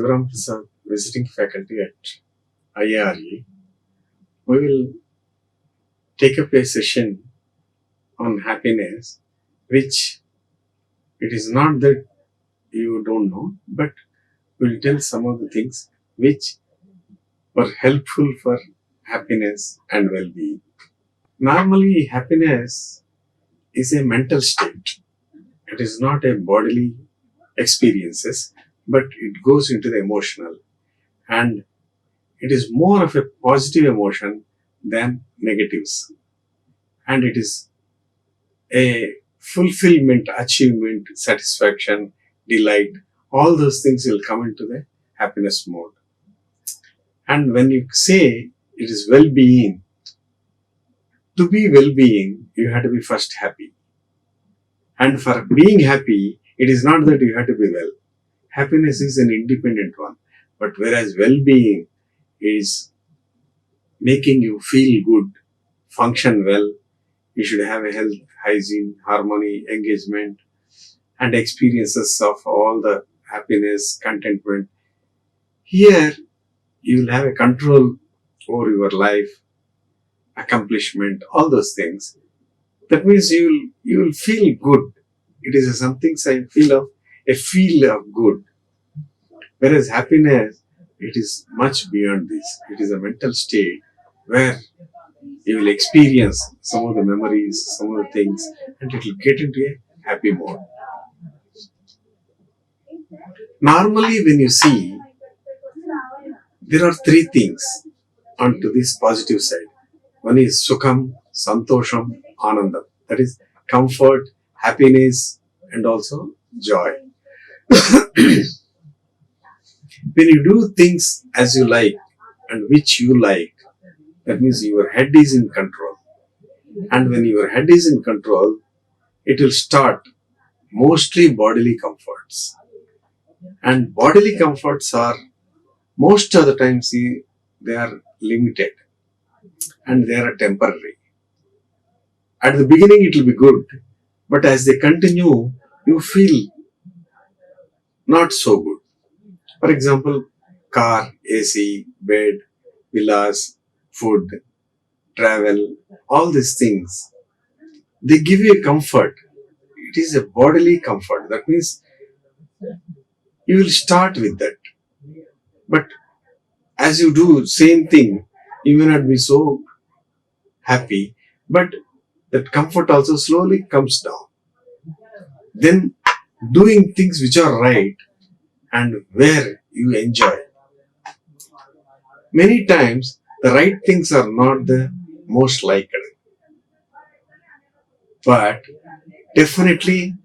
Sivarama Prasad, visiting faculty at IARE. We will take up a session on happiness, which it is not that you don't know, but we'll tell some of the things which were helpful for happiness and well-being. Normally, happiness is a mental state. It is not a bodily experiences, but it goes into the emotional, and it is more of a positive emotion than negatives, and it is a fulfillment, achievement, satisfaction, delight. All those things will come into the happiness mode. And when you say it is well-being, to be well-being, you have to be first happy. And for being happy, it is not that you have to be well. Happiness is an independent one. But whereas well-being is making you feel good, function well, you should have a health, hygiene, harmony, engagement, and experiences of all the happiness, contentment. Here, you will have a control over your life, accomplishment, all those things. That means you will feel good. It is something I feel of a feel of good. Whereas happiness, it is much beyond this. It is a mental state where you will experience some of the memories, some of the things, and it will get into a happy mode. Normally, when you see, there are three things onto this positive side. One is Sukham, Santosham, Anandam. That is comfort, happiness, and also joy. When you do things as you like and which you like, that means your head is in control. And when your head is in control, it will start mostly bodily comforts. And bodily comforts are, most of the times, they are limited and they are temporary. At the beginning, it will be good, but as they continue, you feel not so good. For example, car, AC, bed, villas, food, travel, all these things, they give you a comfort. It is a bodily comfort. That means you will start with that. But as you do same thing, you may not be so happy, but that comfort also slowly comes down. Then doing things which are right and where you enjoy. Many times the right things are not the most liked, but definitely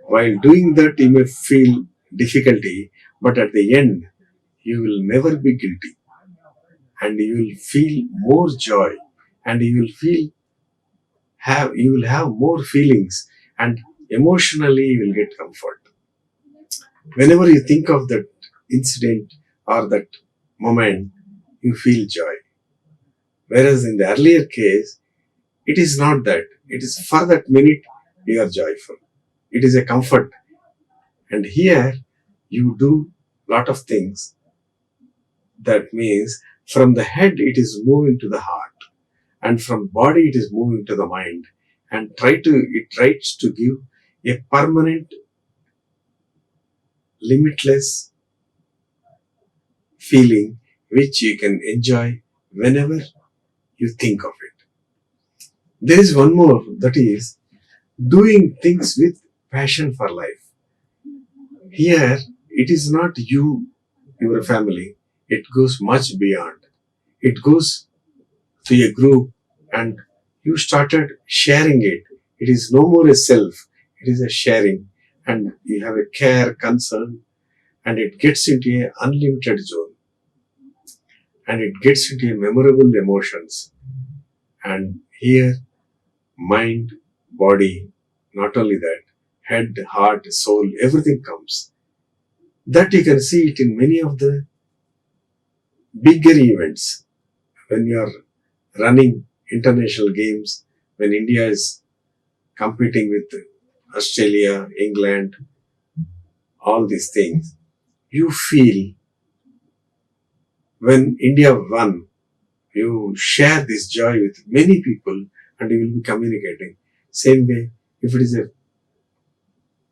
while doing that you may feel difficulty, but at the end you will never be guilty, and you will feel more joy, and you will have more feelings, and emotionally you will get comfort. Whenever you think of that incident or that moment, you feel joy. Whereas in the earlier case, it is not that. It is for that minute you are joyful. It is a comfort. And here you do lot of things. That means from the head it is moving to the heart, and from body it is moving to the mind, and it tries to give a permanent, limitless feeling which you can enjoy whenever you think of it. There is one more, that is doing things with passion for life. Here it is not you, your family, it goes much beyond. It goes to a group and you started sharing it. It is no more a self, it is a sharing, and you have a care, concern, and it gets into an unlimited zone, and it gets into memorable emotions. And here, mind, body, not only that, head, heart, soul, everything comes. That you can see it in many of the bigger events. When you are running international games, when India is competing with Australia, England, all these things, you feel when India won, you share this joy with many people and you will be communicating. Same way, if it is a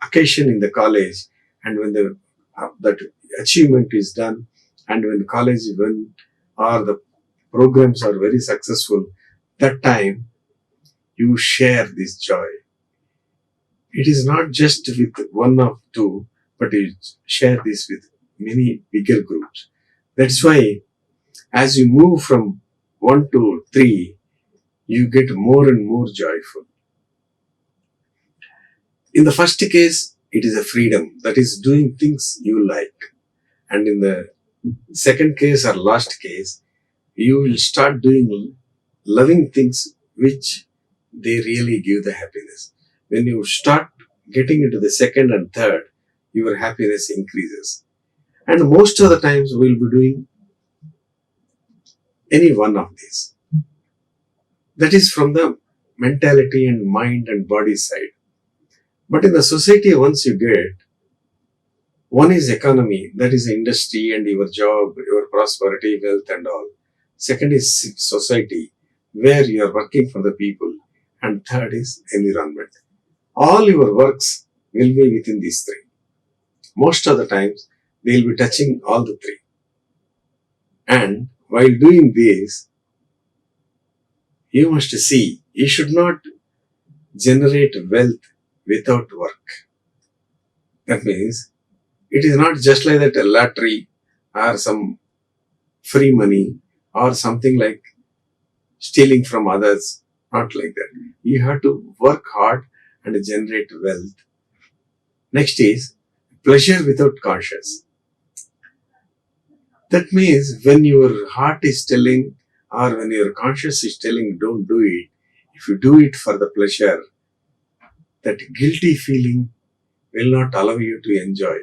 occasion in the college and when that achievement is done and when the college win or the programs are very successful, that time you share this joy. It is not just with one or two, but you share this with many bigger groups. That's why as you move from 1 to 3, you get more and more joyful. In the first case, it is a freedom, that is doing things you like. And in the second case or last case, you will start doing loving things which they really give the happiness. When you start getting into the second and third, your happiness increases. And most of the times we will be doing any one of these. That is from the mentality and mind and body side. But in the society, once you get, one is economy, that is industry and your job, your prosperity, wealth and all. Second is society, where you are working for the people. And third is environment. All your works will be within these three. Most of the times, they will be touching all the three. And while doing this, you must see, you should not generate wealth without work. That means, it is not just like that a lottery or some free money or something like stealing from others. Not like that. You have to work hard and generate wealth. Next is pleasure without conscience. That means when your heart is telling or when your conscience is telling don't do it, if you do it for the pleasure, that guilty feeling will not allow you to enjoy.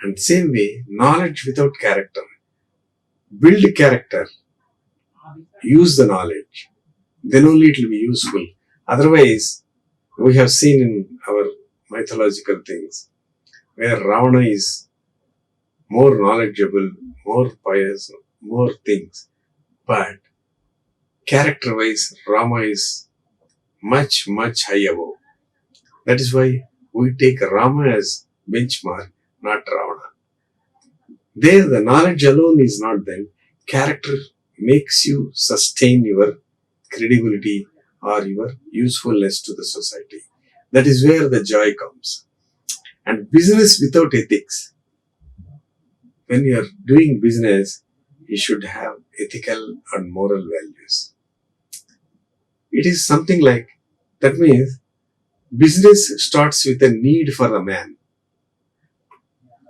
And same way, knowledge without character. Build character. Use the knowledge. Then only it will be useful. Otherwise, we have seen in our mythological things where Ravana is more knowledgeable, more pious, more things. But character-wise, Rama is much, much high above. That is why we take Rama as benchmark, not Ravana. There, the knowledge alone is not then. Character makes you sustain your credibility or your usefulness to the society. That is where the joy comes. And business without ethics. When you are doing business, you should have ethical and moral values. It is something like, that means business starts with a need for the man.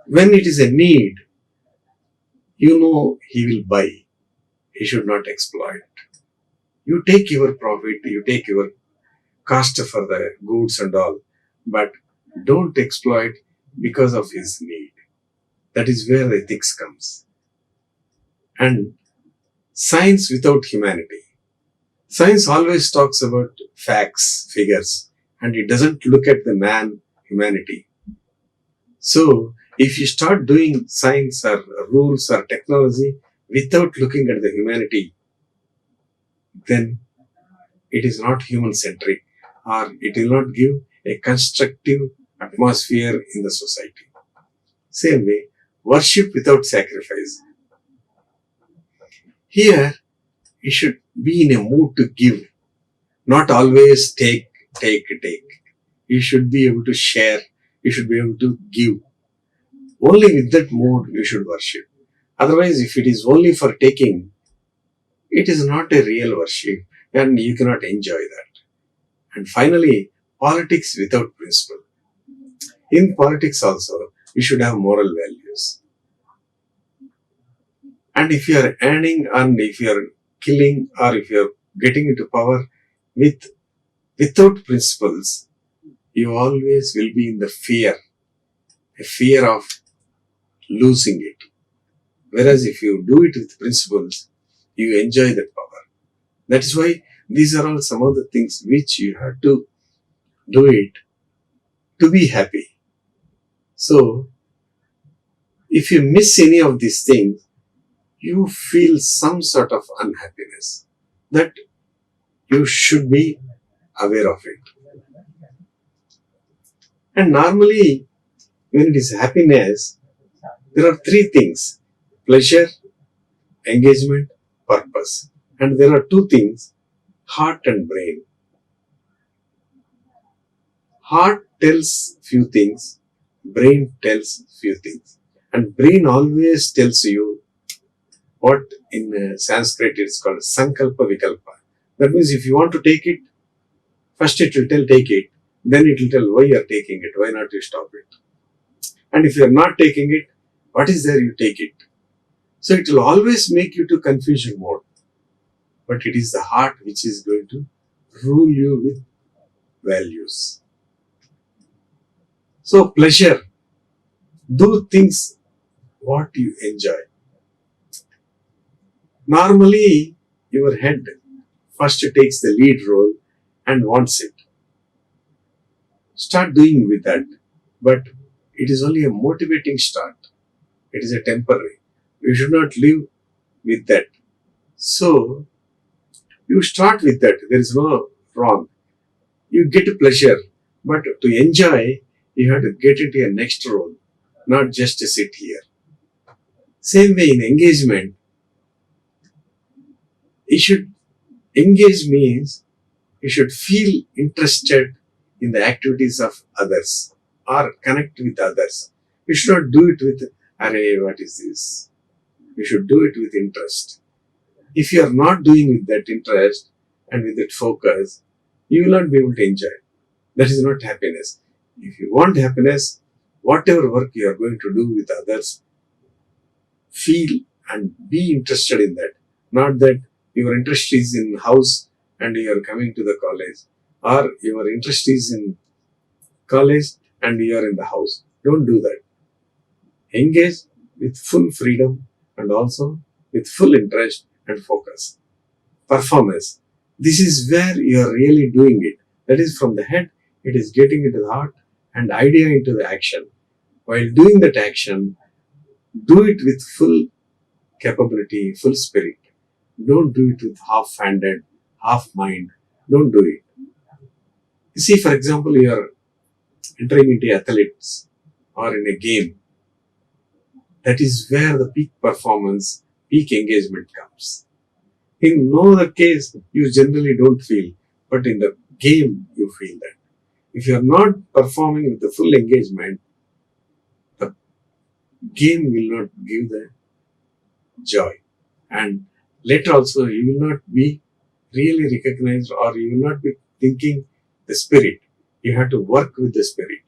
When it is a need, you know he will buy. He should not exploit. You take your profit, you take your cost for the goods and all, but don't exploit because of his need. That is where ethics comes. And science without humanity. Science always talks about facts, figures, and it doesn't look at the man, humanity. So, if you start doing science or rules or technology without looking at the humanity, then it is not human-centric or it will not give a constructive atmosphere in the society. Same way, worship without sacrifice. Here, you should be in a mood to give, not always take. You should be able to share, you should be able to give. Only with that mood you should worship. Otherwise, if it is only for taking, it is not a real worship and you cannot enjoy that. And finally, politics without principle. In politics also, you should have moral values. And if you are earning and if you are killing or if you are getting into power without principles, you always will be in the fear, a fear of losing it. Whereas if you do it with principles, you enjoy that power. That is why these are all some of the things which you have to do it to be happy. So, If you miss any of these things, you feel some sort of unhappiness that you should be aware of it. And normally, when it is happiness, there are three things: pleasure, engagement, purpose. And there are two things: heart and brain. Heart tells few things, brain tells few things. And brain always tells you what in Sanskrit is called Sankalpa Vikalpa. That means if you want to take it, first it will tell take it, then it will tell why you are taking it, why not you stop it. And if you are not taking it, what is there you take it. So it will always make you to confusion mode. But it is the heart which is going to rule you with values. So pleasure, do things what you enjoy. Normally, your head first takes the lead role and wants it. Start doing with that, but it is only a motivating start. It is a temporary. You should not live with that. So, you start with that. There is no wrong. You get pleasure, but to enjoy, you have to get into a next role, not just to sit here. Same way in engagement, you should engage means you should feel interested in the activities of others or connect with others. You should not do it with, array, what is this? You should do it with interest. If you are not doing with that interest and with that focus, you will not be able to enjoy. That is not happiness. If you want happiness, whatever work you are going to do with others, feel and be interested in that. Not that your interest is in house and you are coming to the college, or your interest is in college and you are in the house. Don't do that. Engage with full freedom and also with full interest and focus. Performance. This is where you are really doing it. That is from the head, it is getting into the heart and idea into the action. While doing that action, do it with full capability, full spirit. Don't do it with half-handed, half mind. Don't do it. You see, for example, you are entering into athletes or in a game. That is where the peak performance, peak engagement comes. In no other case, you generally don't feel, but in the game, you feel that. If you are not performing with the full engagement, the game will not give the joy. And later also, you will not be really recognized or you will not be thinking the spirit. You have to work with the spirit.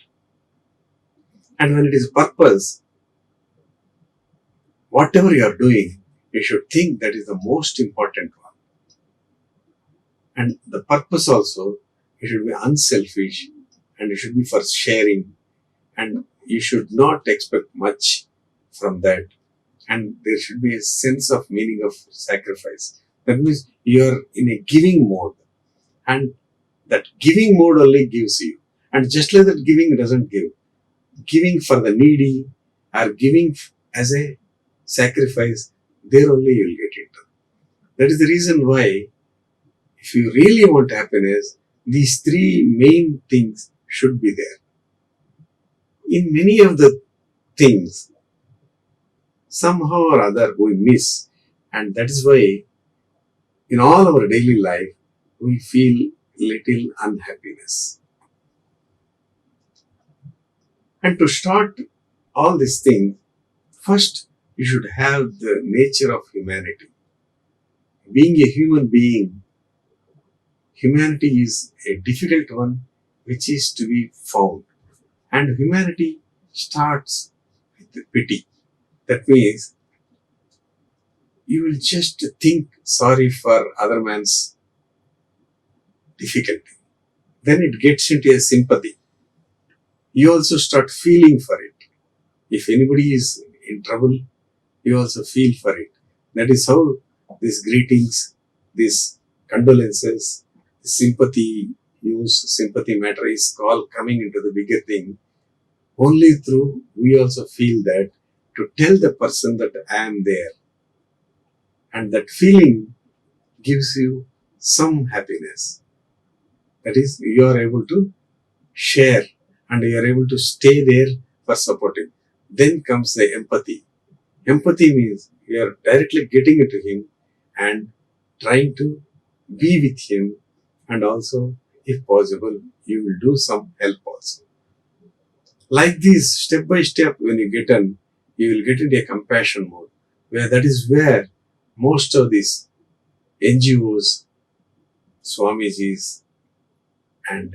And when it is purpose, whatever you are doing, you should think that is the most important one. And the purpose also, it should be unselfish and it should be for sharing, and you should not expect much from that. And there should be a sense of meaning of sacrifice. That means you are in a giving mode, and that giving mode only gives you. And just like that, giving doesn't give. Giving for the needy or giving as a sacrifice, there only you will get it. That is the reason why, if you really want happiness, these three main things should be there. In many of the things, somehow or other we miss, and that is why in all our daily life we feel little unhappiness. And to start all these things, first you should have the nature of humanity. Being a human being, humanity is a difficult one which is to be found. And humanity starts with pity. That means you will just think sorry for other man's difficulty. Then it gets into a sympathy. You also start feeling for it. If anybody is in trouble, you also feel for it. That is how these greetings, these condolences, sympathy use, sympathy matter is all coming into the bigger thing. Only through we also feel that to tell the person that I am there. And that feeling gives you some happiness. That is, you are able to share and you are able to stay there for supporting. Then comes the empathy. Empathy means you are directly getting into him and trying to be with him, and also, if possible, you will do some help also. Like this, step by step, when you get in, you will get into a compassion mode, where that is where most of these NGOs, Swamijis, and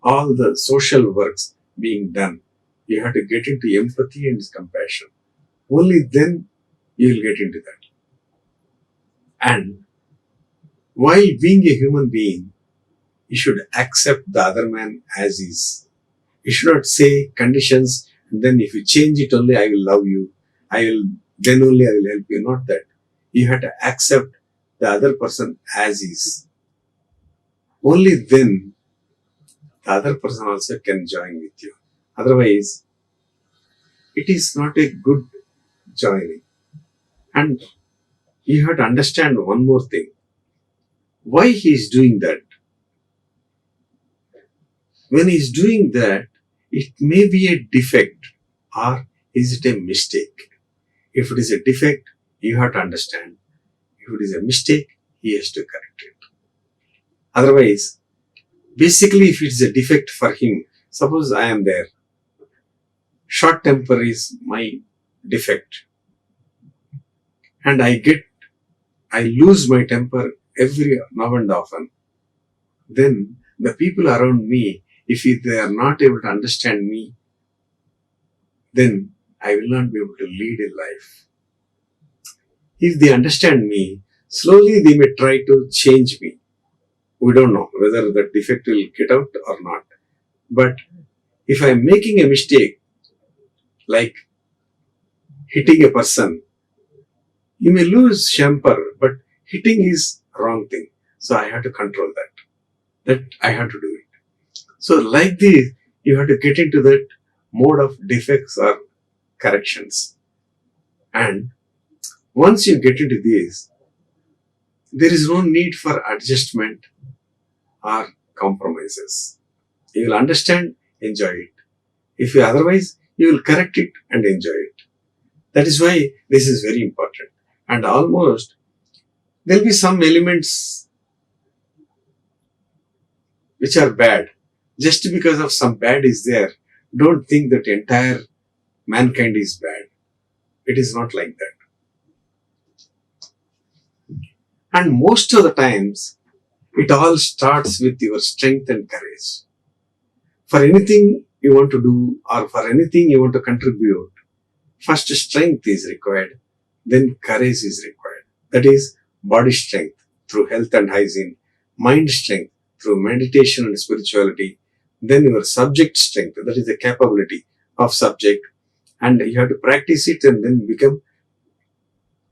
all the social works being done, you have to get into empathy and compassion. Only then you will get into that. And while being a human being, you should accept the other man as is. You should not say conditions and then if you change it only I will love you. Then only I will help you. Not that. You have to accept the other person as is. Only then the other person also can join with you. Otherwise, it is not a good joining. And you have to understand one more thing. Why he is doing that? When he is doing that, it may be a defect or is it a mistake? If it is a defect, you have to understand. If it is a mistake, he has to correct it. Otherwise, basically if it is a defect for him, suppose I am there, short temper is my defect, and I lose my temper every now and often, then the people around me, if they are not able to understand me, then I will not be able to lead a life. If they understand me, slowly they may try to change me. We don't know whether that defect will get out or not. But if I am making a mistake, like hitting a person, you may lose temper, but hitting is wrong thing. So I have to control that. That I have to do it. So like this, you have to get into that mode of defects or corrections. And once you get into this, there is no need for adjustment or compromises. You will understand, enjoy it. If you otherwise, you will correct it and enjoy it. That is why this is very important. And almost there will be some elements which are bad. Just because of some bad is there, don't think that entire mankind is bad. It is not like that. And most of the times, it all starts with your strength and courage. For anything you want to do or for anything you want to contribute, first strength is required, then courage is required. That is body strength through health and hygiene, mind strength through meditation and spirituality, then your subject strength, that is the capability of subject, and you have to practice it and then become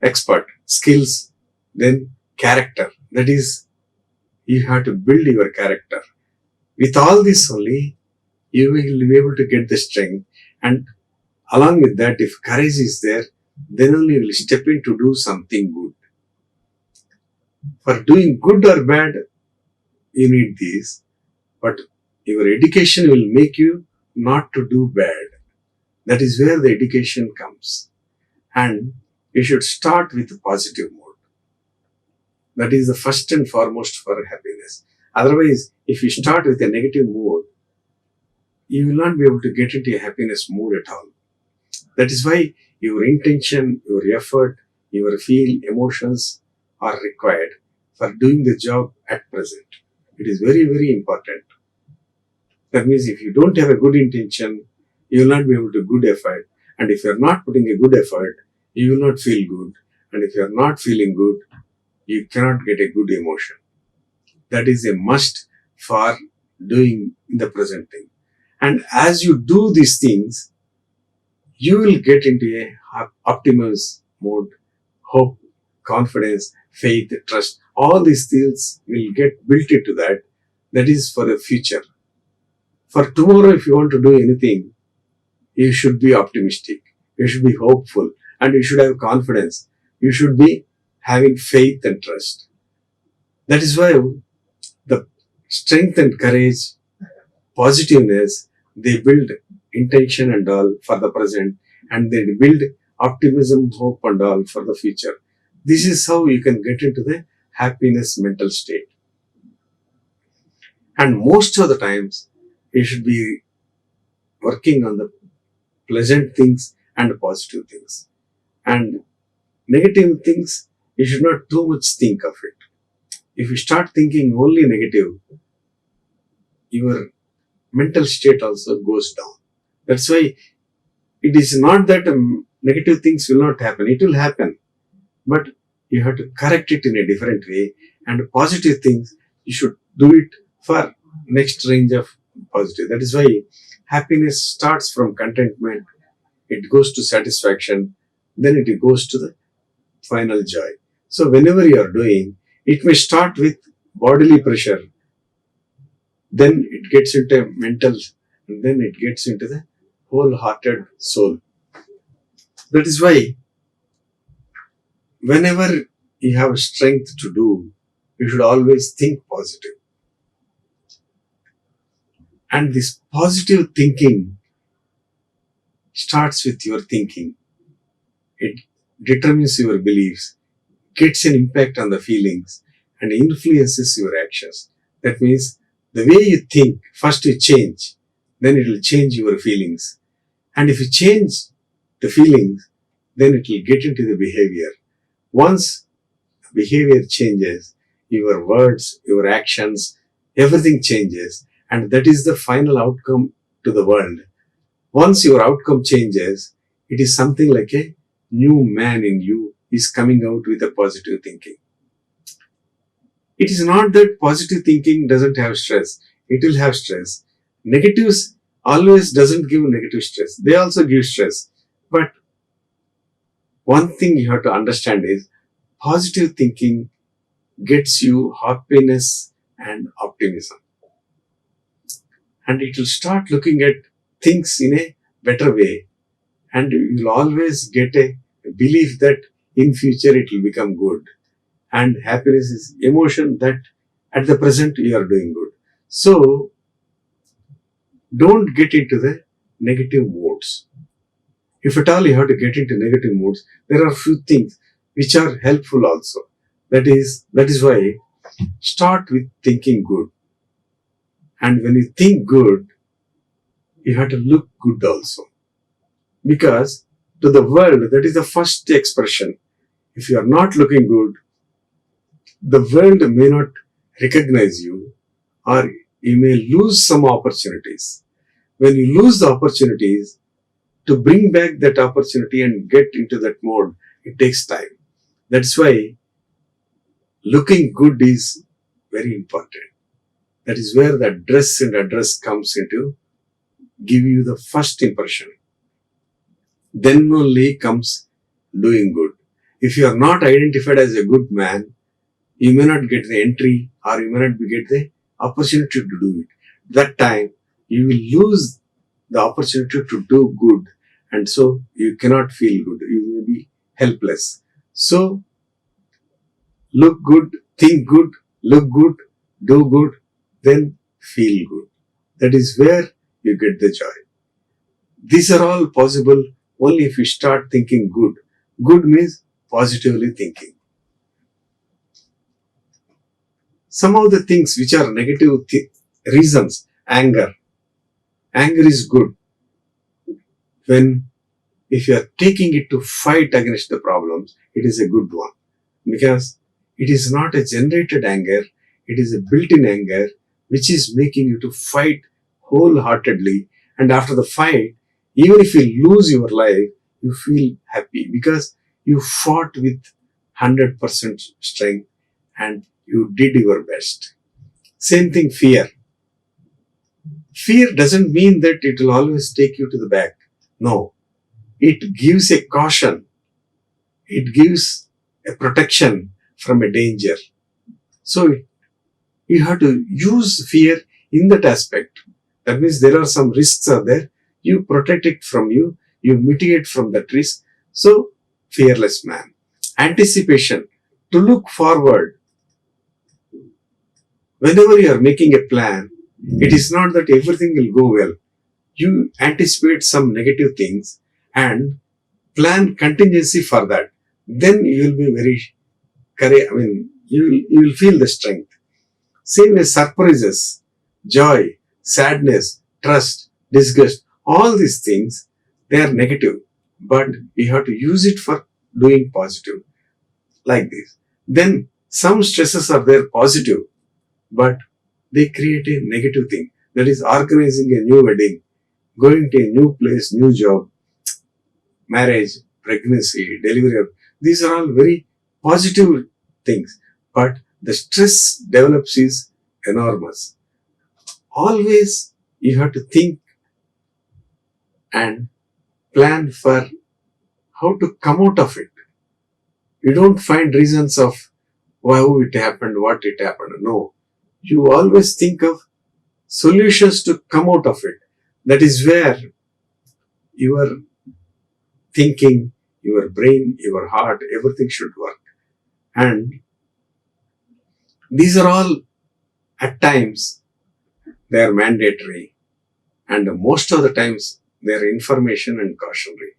expert, skills, then character, that is you have to build your character. With all this only, you will be able to get the strength, and along with that, if courage is there, then only you will step in to do something good. For doing good or bad, you need these, but your education will make you not to do bad. That is where the education comes. And you should start with a positive mode. That is the first and foremost for happiness. Otherwise, if you start with a negative mode, you will not be able to get into a happiness mode at all. That is why your intention, your effort, your feel, emotions are required for doing the job at present. It is very, very important. That means if you don't have a good intention, you will not be able to good effort. And if you are not putting a good effort, you will not feel good. And if you are not feeling good, you cannot get a good emotion. That is a must for doing the present thing. And as you do these things, you will get into a optimism mode, hope, confidence, faith, trust. All these things will get built into that. That is for the future. For tomorrow, if you want to do anything, you should be optimistic, you should be hopeful, and you should have confidence. You should be having faith and trust. That is why the strength and courage, positiveness, they build intention and all for the present, and they build optimism, hope and all for the future. This is how you can get into the happiness mental state. And most of the times, you should be working on the pleasant things and positive things. And negative things, you should not too much think of it. If you start thinking only negative, your mental state also goes down. That's why it is not that negative things will not happen. It will happen. But you have to correct it in a different way. And positive things, you should do it for next range of positive. That is why happiness starts from contentment. It goes to satisfaction. Then it goes to the final joy. So whenever you are doing, it may start with bodily pressure. Then it gets into mental, and then it gets into the wholehearted soul. That is why whenever you have strength to do, you should always think positive. And this positive thinking starts with your thinking. It determines your beliefs, gets an impact on the feelings, and influences your actions. That means the way you think, first you change, then it will change your feelings. And if you change the feelings, then it will get into the behavior. Once behavior changes, your words, your actions, everything changes, and that is the final outcome to the world. Once your outcome changes, it is something like a new man in you is coming out with a positive thinking. It is not that positive thinking doesn't have stress. It will have stress. Negatives always doesn't give negative stress. They also give stress. But one thing you have to understand is positive thinking gets you happiness and optimism. And it will start looking at things in a better way. And you will always get a belief that in future it will become good. And happiness is emotion that at the present you are doing good. So don't get into the negative modes. If at all you have to get into negative modes, there are few things which are helpful also. That is why start with thinking good. And when you think good, you have to look good also. Because to the world, that is the first expression. If you are not looking good, the world may not recognize you, or you may lose some opportunities. When you lose the opportunities, to bring back that opportunity and get into that mode, it takes time. That's why looking good is very important. That is where the dress and address comes into give you the first impression. Then only comes doing good. If you are not identified as a good man, you may not get the entry or you may not get the opportunity to do it. That time, you will lose the opportunity to do good, and so you cannot feel good. You may be helpless. So, look good, think good, look good, do good, then feel good. That is where you get the joy. These are all possible only if you start thinking good. Good means positively thinking. Some of the things which are negative reasons, anger. Anger is good. If you are taking it to fight against the problems, it is a good one. Because it is not a generated anger, it is a built-in anger which is making you to fight wholeheartedly. And after the fight, even if you lose your life, you feel happy because you fought with 100% strength and you did your best. Same thing, fear. Fear doesn't mean that it will always take you to the back. No. It gives a caution. It gives a protection from a danger. So you have to use fear in that aspect. That means there are some risks are there. You protect it from you. You mitigate from that risk. So, fearless man. Anticipation. To look forward. Whenever you are making a plan, it is not that everything will go well. You anticipate some negative things and plan contingency for that. Then you will be very you will feel the strength. Same as surprises, joy, sadness, trust, disgust, all these things, they are negative. But we have to use it for doing positive, like this. Then some stresses are there positive, but they create a negative thing. That is organizing a new wedding, going to a new place, new job, marriage, pregnancy, delivery. These are all very positive things. But the stress develops is enormous. Always you have to think and plan for how to come out of it. You don't find reasons of how it happened, what it happened. No. You always think of solutions to come out of it. That is where your thinking, your brain, your heart, everything should work. And these are all at times they are mandatory, and most of the times they are information and cautionary.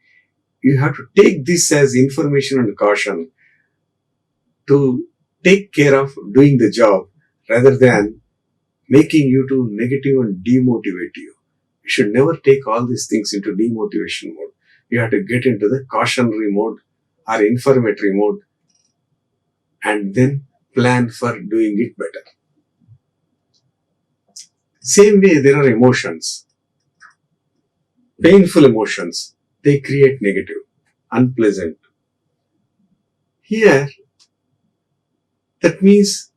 You have to take this as information and caution to take care of doing the job rather than making you to negative and demotivate you. You should never take all these things into demotivation mode. You have to get into the cautionary mode or informatory mode and then plan for doing it better. Same way, there are emotions. Painful emotions, they create negative, unpleasant. Here, that means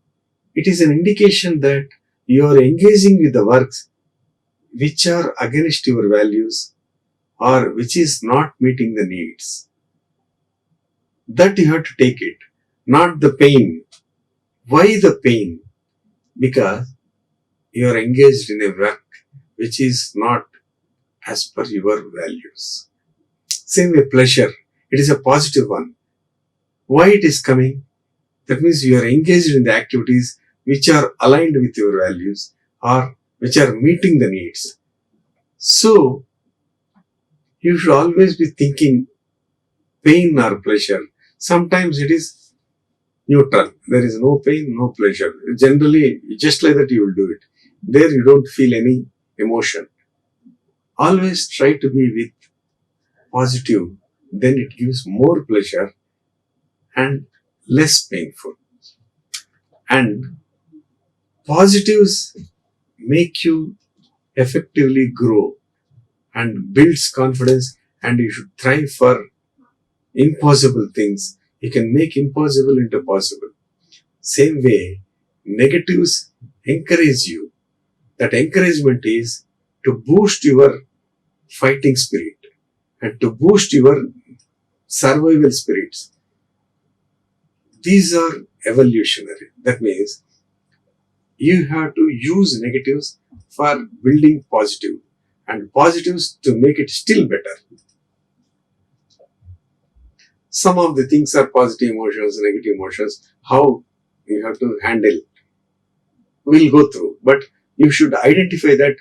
it is an indication that you are engaging with the works which are against your values or which is not meeting the needs. That you have to take it, not the pain. Why the pain? Because you are engaged in a work which is not as per your values. Same way, pleasure. It is a positive one. Why it is coming? That means you are engaged in the activities which are aligned with your values or which are meeting the needs. So, you should always be thinking pain or pleasure. Sometimes it is neutral. There is no pain, no pleasure. Generally, just like that you will do it. There you don't feel any emotion. Always try to be with positive. Then it gives more pleasure and less painful. And positives make you effectively grow and builds confidence, and you should thrive for impossible things. You can make impossible into possible. Same way, negatives encourage you. That encouragement is to boost your fighting spirit and to boost your survival spirits. These are evolutionary. That means you have to use negatives for building positive and positives to make it still better. Some of the things are positive emotions, negative emotions, how you have to handle. We'll go through, but you should identify that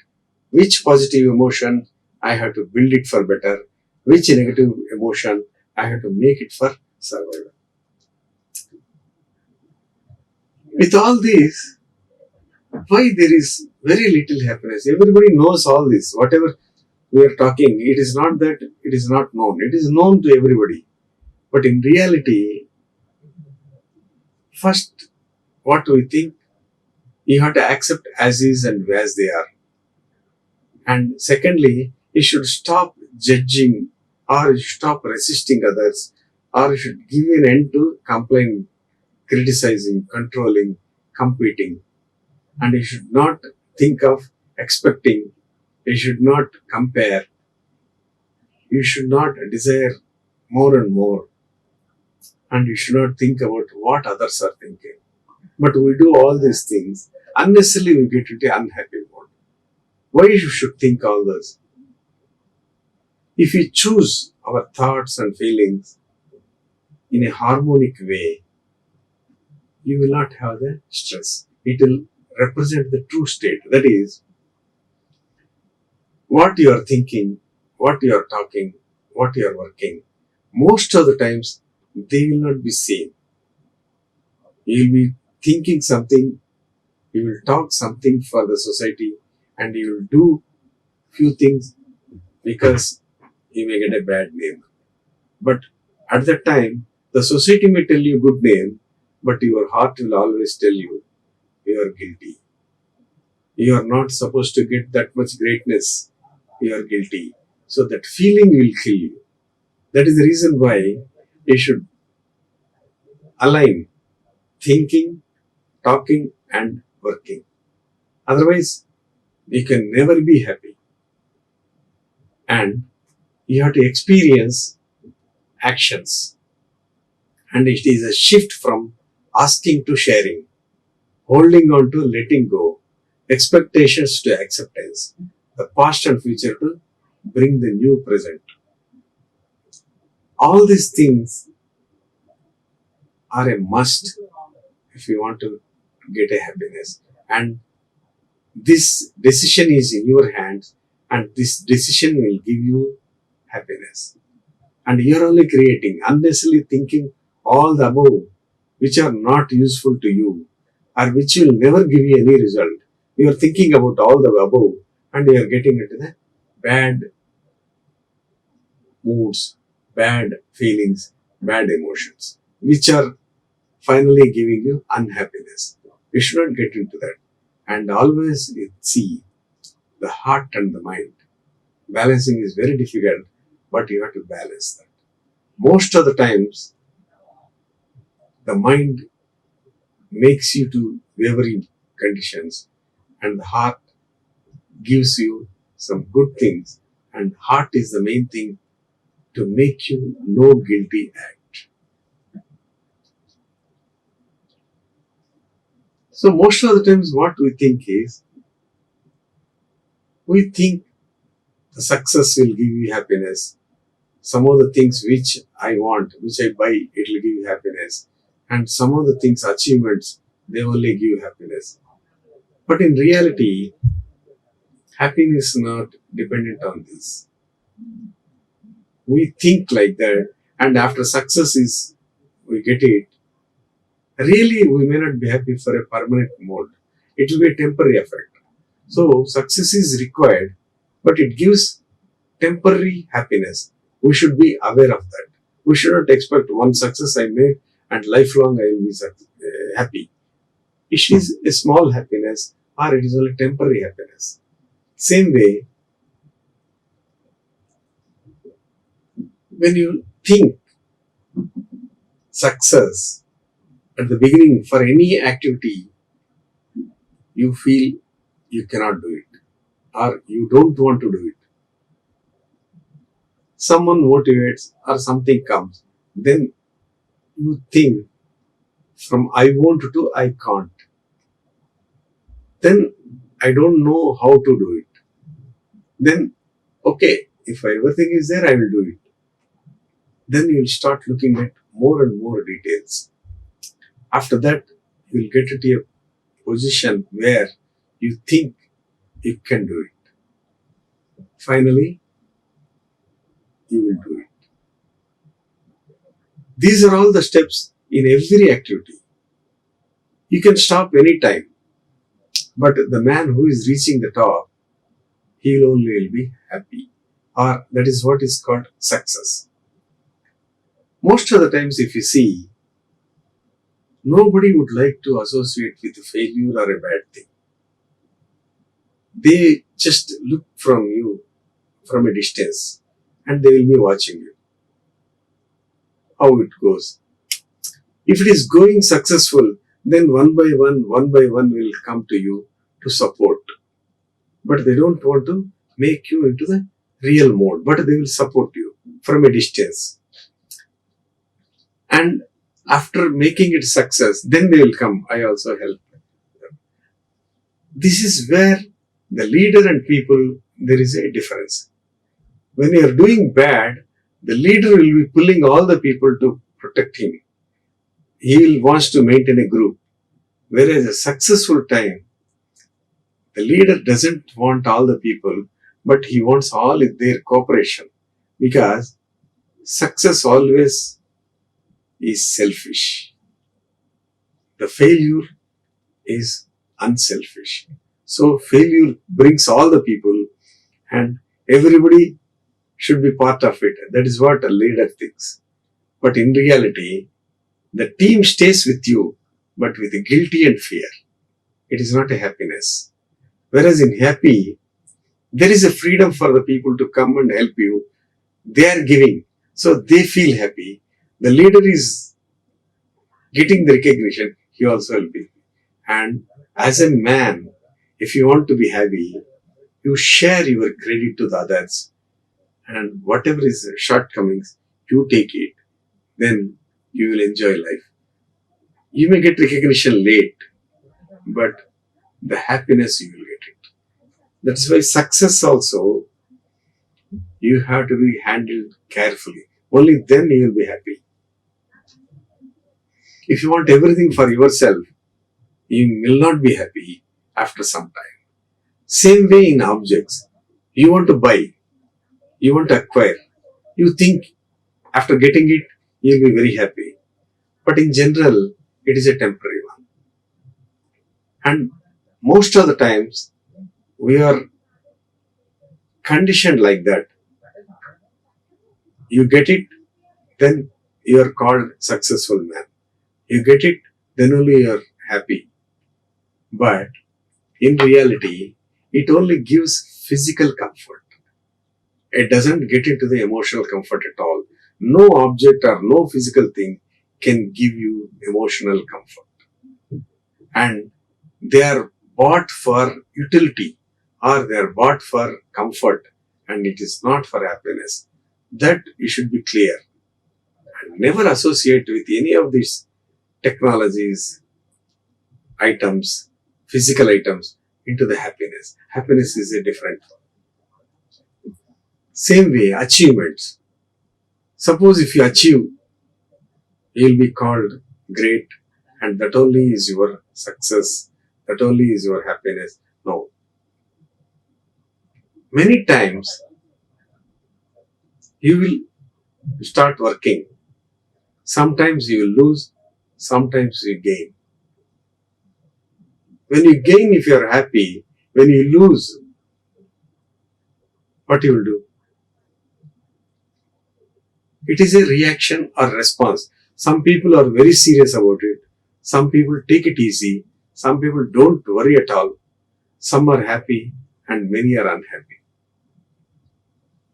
which positive emotion I have to build it for better, which negative emotion I have to make it for survival. With all this, why there is very little happiness? Everybody knows all this. Whatever we are talking, it is not that it is not known. It is known to everybody. But in reality, first, what we think, you have to accept as is and as they are. And secondly, you should stop judging or you should stop resisting others or you should give an end to complaining, criticizing, controlling, competing. And you should not think of expecting. You should not compare. You should not desire more and more. And you should not think about what others are thinking. But we do all these things. Unnecessarily we get into unhappy mode. Why you should think all this? If we choose our thoughts and feelings in a harmonic way, you will not have the stress. It will represent the true state. That is, what you are thinking, what you are talking, what you are working, most of the times they will not be seen. You will be thinking something, you will talk something for the society, and you will do few things because you may get a bad name. But at that time, the society may tell you good name, but your heart will always tell you you are guilty. You are not supposed to get that much greatness. You are guilty. So that feeling will kill you. That is the reason why you should align thinking, talking, and working. Otherwise, you can never be happy. And you have to experience actions. And it is a shift from asking to sharing, holding on to letting go, expectations to acceptance, the past and future to bring the new present. All these things are a must if you want to get a happiness. And this decision is in your hands, and this decision will give you happiness. And you're only creating, unnecessarily thinking all the above, which are not useful to you, or which will never give you any result. You are thinking about all the above, and you are getting into the bad moods, bad feelings, bad emotions, which are finally giving you unhappiness. You should not get into that. And always see the heart and the mind. Balancing is very difficult, but you have to balance that. Most of the times, the mind makes you to wavering conditions, and the heart gives you some good things. And heart is the main thing to make you no guilty act. So most of the times what we think is, we think the success will give you happiness. Some of the things which I want, which I buy, it will give you happiness. And some of the things, achievements, they only give you happiness. But in reality, happiness is not dependent on this. We think like that, and after success is, we get it. Really, we may not be happy for a permanent mode. It will be a temporary effect. So, success is required, but it gives temporary happiness. We should be aware of that. We should not expect one success I made and lifelong I will be happy. It is a small happiness, or it is only temporary happiness. Same way, when you think success at the beginning for any activity, you feel you cannot do it, or you don't want to do it. Someone motivates or something comes, then you think from I want to I can't. Then I don't know how to do it. Then, okay, if everything is there, I will do it. Then you will start looking at more and more details. After that, you will get into a position where you think you can do it. Finally, you will do it. These are all the steps in every activity. You can stop anytime, but the man who is reaching the top, he will only be happy. Or that is what is called success. Most of the times, if you see, nobody would like to associate with a failure or a bad thing. They just look from you from a distance, and they will be watching you. How it goes. If it is going successful, then one by one will come to you to support. But they don't want to make you into the real mode, but they will support you from a distance. And after making it success, then they will come. I also help them. This is where the leader and people, there is a difference. When you are doing bad, the leader will be pulling all the people to protect him. He will wants to maintain a group. Whereas a successful time, the leader doesn't want all the people, but he wants all their cooperation, because success always is selfish. The failure is unselfish. So failure brings all the people and everybody should be part of it. That is what a leader thinks. But in reality, the team stays with you, but with guilty and fear. It is not a happiness. Whereas in happy, there is a freedom for the people to come and help you. They are giving, so they feel happy. The leader is getting the recognition, he also will be. And as a man, if you want to be happy, you share your credit to the others, and whatever is shortcomings, you take it. Then you will enjoy life. You may get recognition late, but the happiness you will get it. That's why success also, you have to be handled carefully. Only then you will be happy. If you want everything for yourself, you will not be happy after some time. Same way in objects. You want to buy, you want to acquire. You think after getting it, you will be very happy. But in general, it is a temporary one. And most of the times, we are conditioned like that. You get it, then you are called successful man. You get it, then only you are happy. But in reality, it only gives physical comfort. It doesn't get into the emotional comfort at all. No object or no physical thing can give you emotional comfort. And they are bought for utility, or they are bought for comfort, and it is not for happiness. That you should be clear. And never associate with any of these technologies, items, physical items into the happiness. Happiness is a different one. Same way, achievements. Suppose if you achieve, you will be called great, and that only is your success, that only is your happiness. No. Many times, you will start working. Sometimes you will lose, sometimes you gain. When you gain, if you are happy, when you lose, what you will do? It is a reaction or response. Some people are very serious about it. Some people take it easy. Some people don't worry at all. Some are happy and many are unhappy.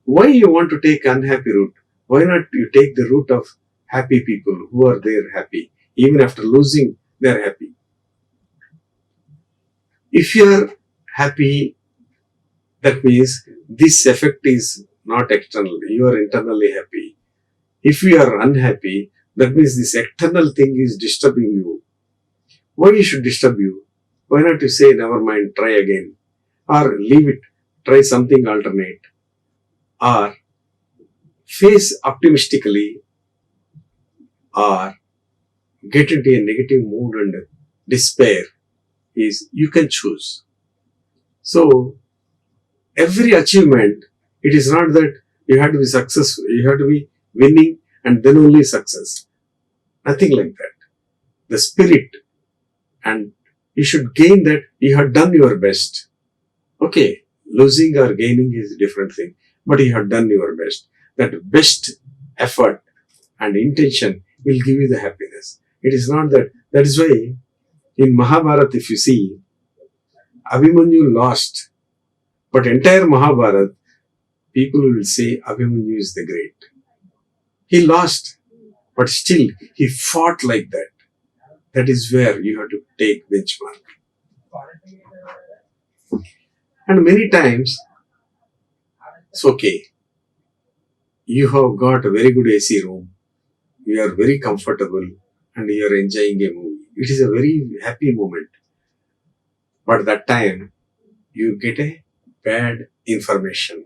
Why you want to take unhappy route? Why not you take the route of happy people who are there happy? Even after losing, they are happy. If you are happy, that means this effect is not external. You are internally happy. If you are unhappy, that means this external thing is disturbing you. Why you should disturb you? Why not you say, never mind, try again? Or leave it, try something alternate. Or face optimistically, or get into a negative mood and despair. Is you can choose. So every achievement, it is not that you have to be successful, you have to be winning and then only success. Nothing like that. The spirit, and you should gain that you have done your best. Okay, losing or gaining is a different thing, but you have done your best. That best effort and intention will give you the happiness. It is not that. That is why in Mahabharata, if you see, Abhimanyu lost, but entire Mahabharata, people will say Abhimanyu is the great. He lost, but still he fought like that. That is where you have to take benchmark. And many times, it's okay. You have got a very good AC room. You are very comfortable and you are enjoying a movie. It is a very happy moment. But that time, you get a bad information.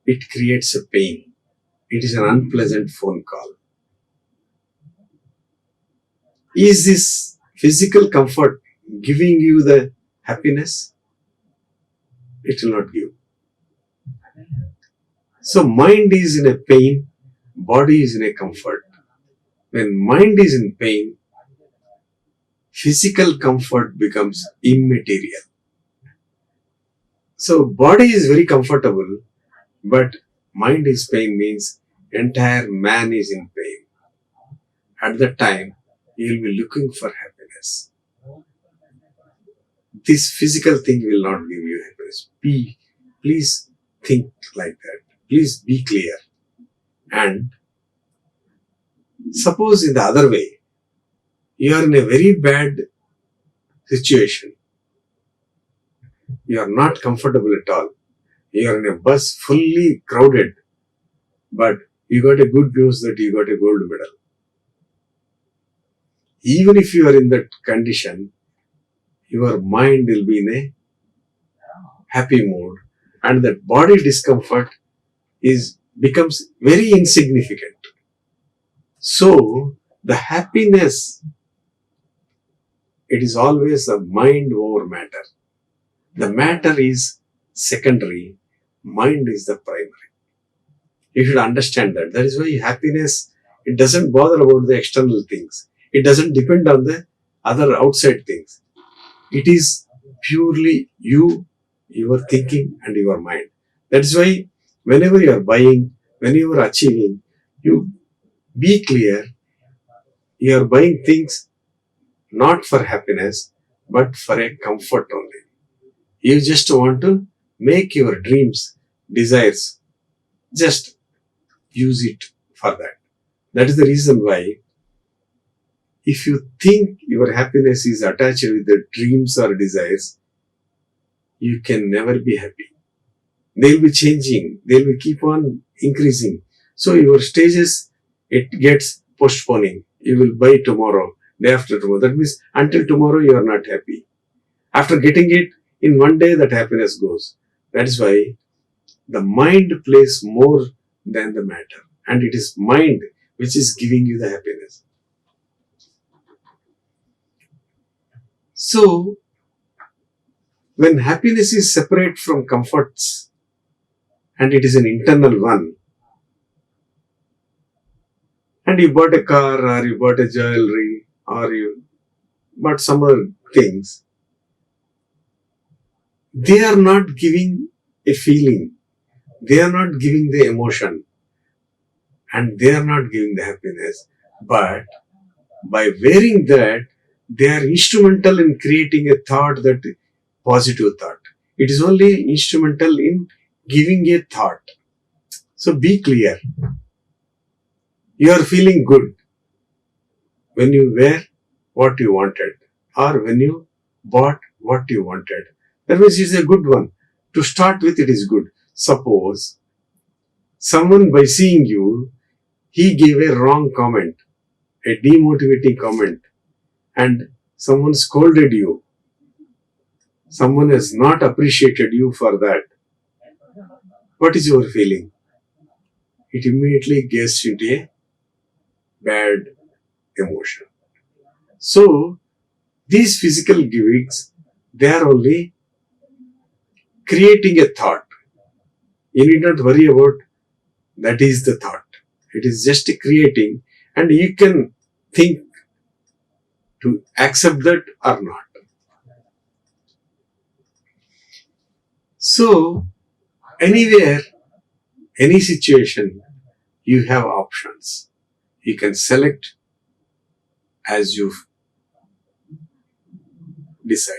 it creates a pain. It is an unpleasant phone call. Is this physical comfort giving you the happiness? It will not give. So mind is in a pain, body is in a comfort. When mind is in pain, physical comfort becomes immaterial. So body is very comfortable, but mind is pain means entire man is in pain. At that time, you will be looking for happiness. This physical thing will not give you happiness. Please think like that. Please be clear. And suppose in the other way, you are in a very bad situation. You are not comfortable at all. You are in a bus fully crowded, but you got a good news that you got a gold medal. Even if you are in that condition, your mind will be in a happy mood, and that body discomfort becomes very insignificant. So the happiness, it is always a mind over matter. The matter is secondary, mind is the primary. You should understand that. That is why happiness, it doesn't bother about the external things. It doesn't depend on the other outside things. It is purely you, your thinking and your mind. That is why whenever you are buying, when you are achieving, you be clear, you are buying things not for happiness, but for a comfort only. You just want to make your dreams, desires, just use it for that. That is the reason why if you think your happiness is attached with the dreams or desires, you can never be happy. They'll be changing, they'll be keep on increasing. So your stages, it gets postponing. You will buy tomorrow, day after tomorrow. That means until tomorrow you are not happy. After getting it, in one day that happiness goes. That is why the mind plays more than the matter. And it is mind which is giving you the happiness. So, when happiness is separate from comforts and it is an internal one, and you bought a car or you bought a jewelry or you bought some other things, they are not giving a feeling, they are not giving the emotion, and they are not giving the happiness. But by wearing that, they are instrumental in creating a thought, that positive thought. It is only instrumental in giving a thought. So be clear. You are feeling good when you wear what you wanted or when you bought what you wanted. That means it's a good one. To start with, it is good. Suppose someone, by seeing you, he gave a wrong comment, a demotivating comment, and someone scolded you. Someone has not appreciated you for that. What is your feeling? It immediately gets into a bad emotion. So, these physical givings, they are only creating a thought. You need not worry about that is the thought. It is just creating, and you can think to accept that or not. So, anywhere, any situation, you have options. You can select as you decide.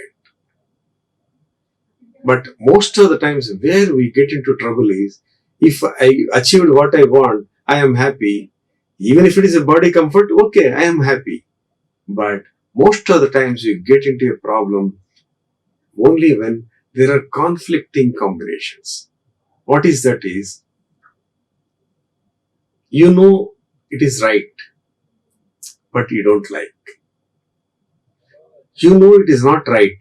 But most of the times where we get into trouble is, if I achieved what I want, I am happy. Even if it is a body comfort, okay, I am happy. But most of the times you get into a problem only when there are conflicting combinations. What is that is, you know it is right, but you don't like. You know it is not right,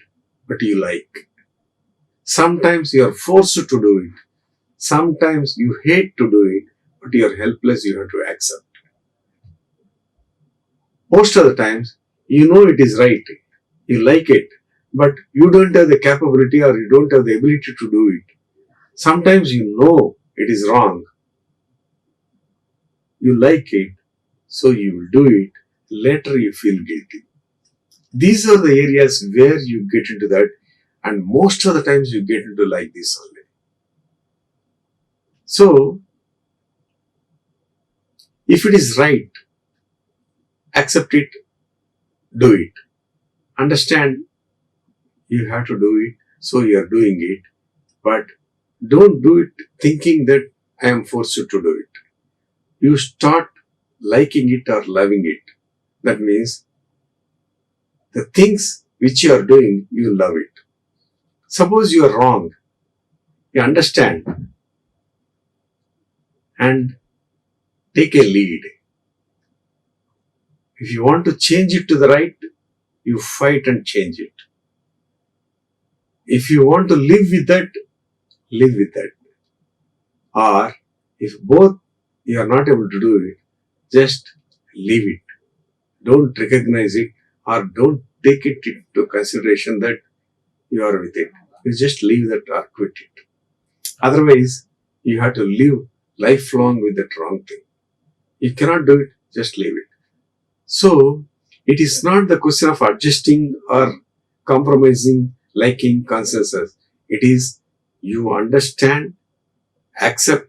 but you like. Sometimes you are forced to do it. Sometimes you hate to do it, but you're helpless, you have to accept. Most of the times, you know it is right, you like it, but you don't have the capability or you don't have the ability to do it. Sometimes you know it is wrong, you like it, so you will do it. Later you feel guilty. These are the areas where you get into that, and most of the times you get into like this only. So, if it is right, accept it, do it. Understand you have to do it, so you are doing it, but don't do it thinking that I am forced to do it. You start liking it or loving it. That means the things which you are doing, you love it. Suppose you are wrong, you understand and take a lead. If you want to change it to the right, you fight and change it. If you want to live with that, live with that. Or if both you are not able to do it, just leave it. Don't recognize it or don't take it into consideration that you are with it. You just leave that or quit it. Otherwise, you have to live lifelong with that wrong thing. You cannot do it, just leave it. So, it is not the question of adjusting or compromising, liking consensus. It is you understand, accept,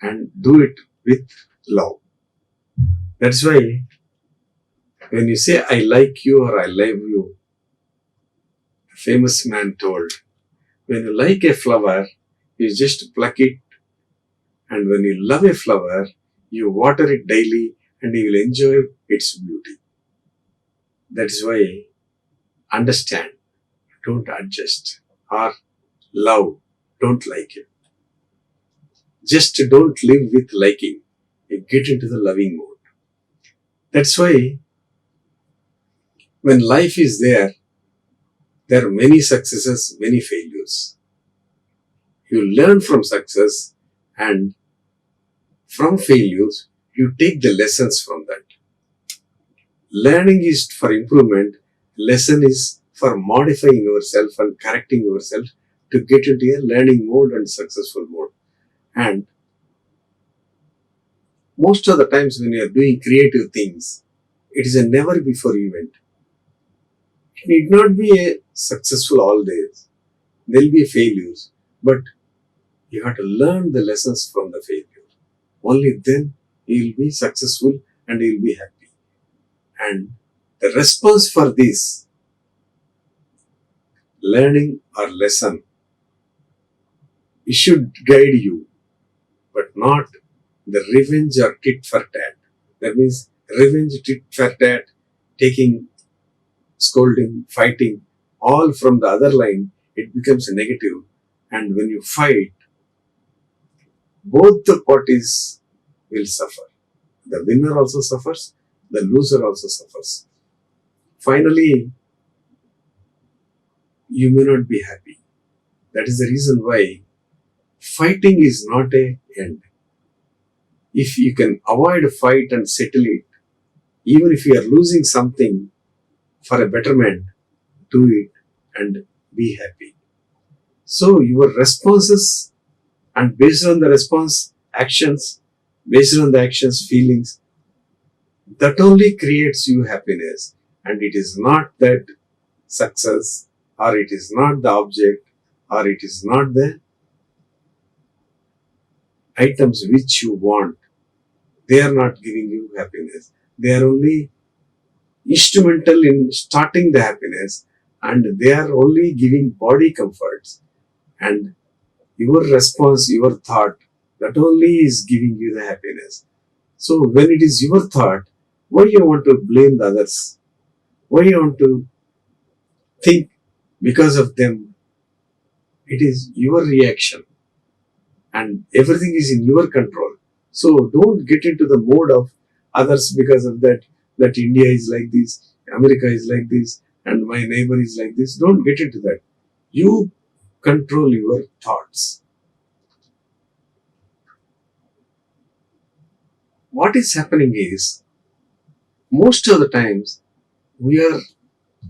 and do it with love. That's why when you say I like you or I love you, a famous man told, when you like a flower, you just pluck it, and when you love a flower, you water it daily and you will enjoy its beauty. That is why understand, don't adjust, or love, don't like it. Just don't live with liking. You get into the loving mode. That's why when life is there are many successes, many failures. You learn from success, and from failures, you take the lessons from that. Learning is for improvement, lesson is for modifying yourself and correcting yourself to get into a learning mode and successful mode. And most of the times when you are doing creative things, it is a never before event. It need not be a successful all days. There will be failures, but you have to learn the lessons from the failure. Only then you will be successful and you will be happy. And the response for this learning or lesson, it should guide you, but not the revenge or tit for tat. That means revenge, tit for tat, taking, scolding, fighting, all from the other line, it becomes a negative. And when you fight, both the parties will suffer. The winner also suffers, the loser also suffers. Finally, you may not be happy. That is the reason why fighting is not an end. If you can avoid a fight and settle it, even if you are losing something for a betterment, do it and be happy. So your responses, and based on the response, actions, based on the actions, feelings, that only creates you happiness. And it is not that success, or it is not the object, or it is not the items which you want. They are not giving you happiness. They are only instrumental in starting the happiness, and they are only giving body comforts. And your response, your thought, that only is giving you the happiness. So when it is your thought, why you want to blame the others? Why you want to think because of them? It is your reaction, and everything is in your control. So don't get into the mode of others because of that, that India is like this, America is like this, and my neighbor is like this. Don't get into that. You control your thoughts. what is happening is, most of the times we are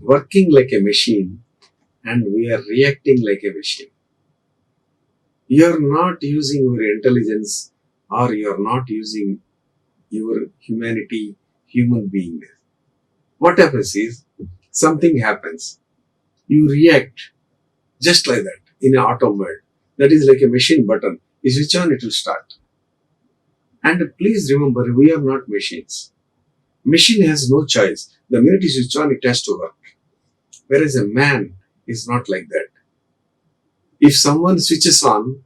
working like a machine and we are reacting like a machine. You are not using your intelligence, or you are not using your humanity, human beingness. What happens is, something happens. You react just like that in an auto mode. That is like a machine button. You switch on, it will start. And please remember, we are not machines. Machine has no choice. The minute you switch on, it has to work. Whereas a man is not like that. If someone switches on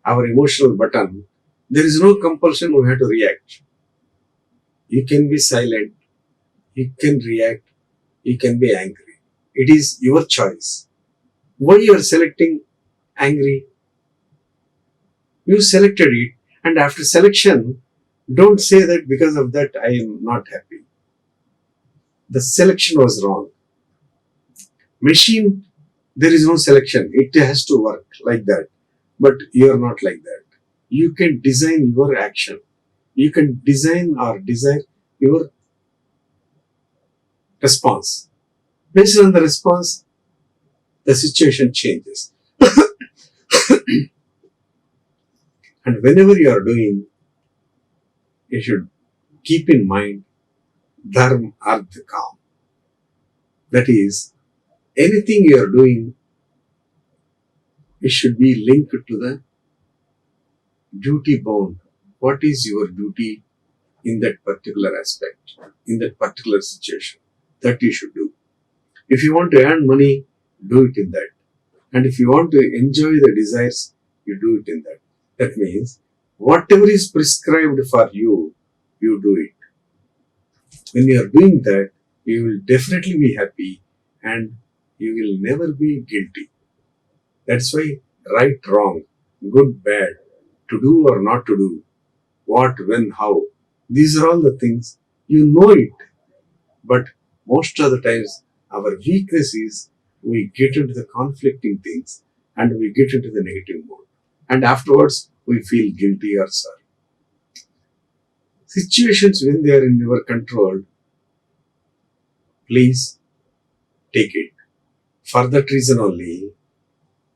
our emotional button, there is no compulsion we have to react. You can be silent, you can react, you can be angry. It is your choice. Why you are selecting angry? You selected it, and after selection, don't say that because of that I am not happy. The selection was wrong. Machine, there is no selection. It has to work like that. But you are not like that. You can design your action. You can design or desire your response. Based on the response, the situation changes. And whenever you are doing, you should keep in mind dharma, artha, kam. That is, anything you are doing, it should be linked to the duty bound. What is your duty in that particular aspect, in that particular situation? That you should do. If you want to earn money, do it in that. And if you want to enjoy the desires, you do it in that. That means whatever is prescribed for you, you do it. When you are doing that, you will definitely be happy and you will never be guilty. That's why right, wrong, good, bad, to do or not to do, what, when, how, these are all the things you know it. But most of the times, our weakness is we get into the conflicting things and we get into the negative mode. And afterwards, we feel guilty or sorry. Situations when they are in your control, please take it. For that reason only,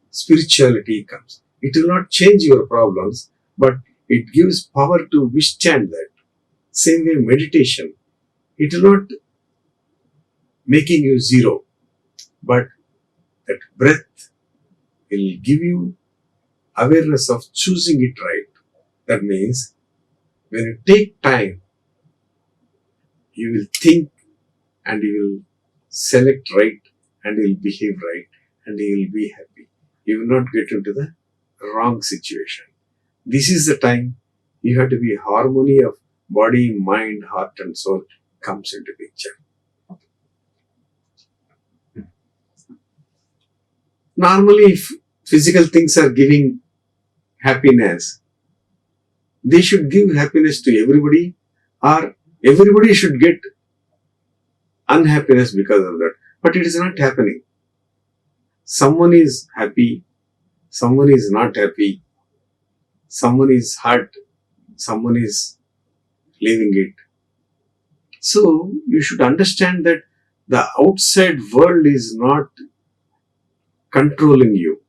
spirituality comes. It will not change your problems, but it gives power to withstand that. Same way, meditation. It will not making you zero, but that breath will give you awareness of choosing it right. That means when you take time, you will think and you will select right and you will behave right and you will be happy. You will not get into the wrong situation. This is the time you have to be harmony of body, mind, heart and soul comes into picture. Normally, if physical things are giving happiness, they should give happiness to everybody, or everybody should get unhappiness because of that. But it is not happening. Someone is happy, someone is not happy, someone is hurt, someone is leaving it. So you should understand that the outside world is not controlling you.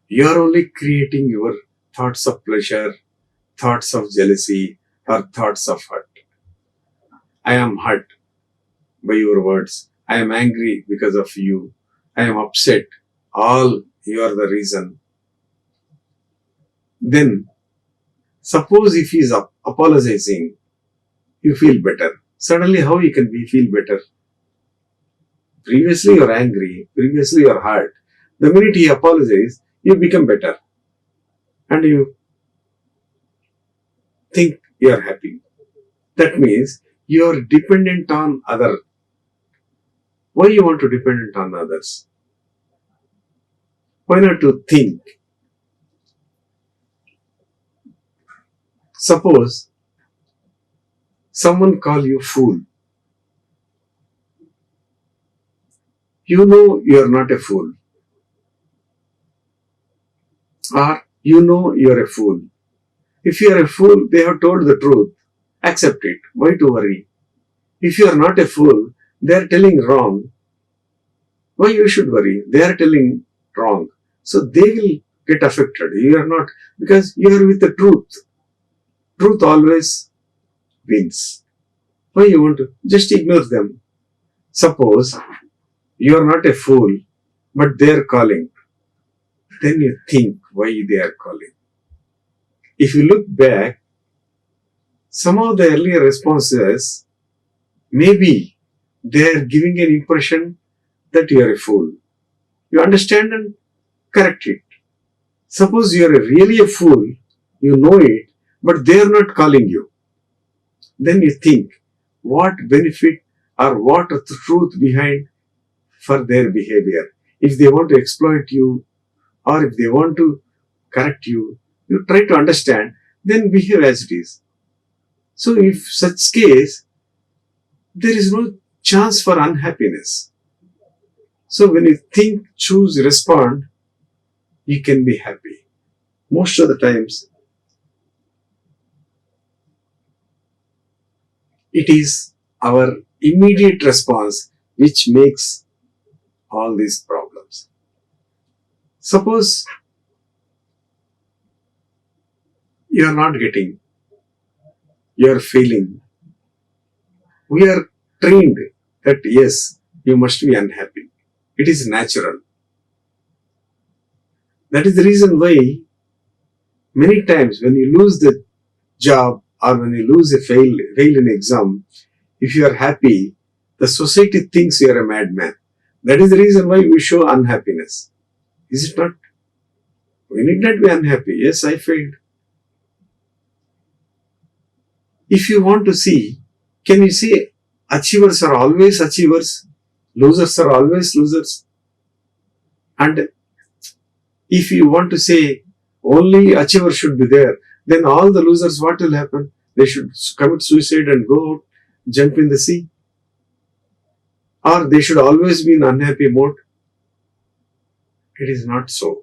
You are only creating your thoughts of pleasure, thoughts of jealousy, or thoughts of hurt. I am hurt by your words. I am angry because of you. I am upset. All you are the reason. Then, suppose if he is apologizing, you feel better. Suddenly, how you can feel better? Previously, you are angry. Previously, you are hurt. The minute he apologizes, you become better. And you think you are happy. That means you are dependent on other. Why you want to dependent on others? Why not to think? Suppose someone call you fool. You know you are not a fool. Or you know you are a fool. If you are a fool, they have told the truth. Accept it. Why to worry? If you are not a fool, they are telling wrong. Why you should worry? They are telling wrong. So they will get affected. You are not, because you are with the truth. Truth always wins. Why you want to? Just ignore them. Suppose you are not a fool, but they are calling. Then you think why they are calling. If you look back, some of the earlier responses, maybe they are giving an impression that you are a fool. You understand and correct it. Suppose you are really a fool, you know it, but they are not calling you. Then you think, what benefit or what is the truth behind for their behavior? If they want to exploit you or if they want to correct you, you try to understand, then behave as it is. So if such case, there is no chance for unhappiness. So when you think, choose, respond, you can be happy. Most of the times, it is our immediate response which makes all these problems. Suppose you are not getting, you are failing. We are trained that yes, you must be unhappy. It is natural. That is the reason why many times when you lose the job or when you lose a fail in exam, if you are happy, the society thinks you are a madman. That is the reason why we show unhappiness. Is it not? We need not be unhappy. Yes, I failed. If you want to see, can you say achievers are always achievers, losers are always losers? And if you want to say only achievers should be there, then all the losers, what will happen? They should commit suicide and go out, jump in the sea. Or they should always be in unhappy mode. It is not so.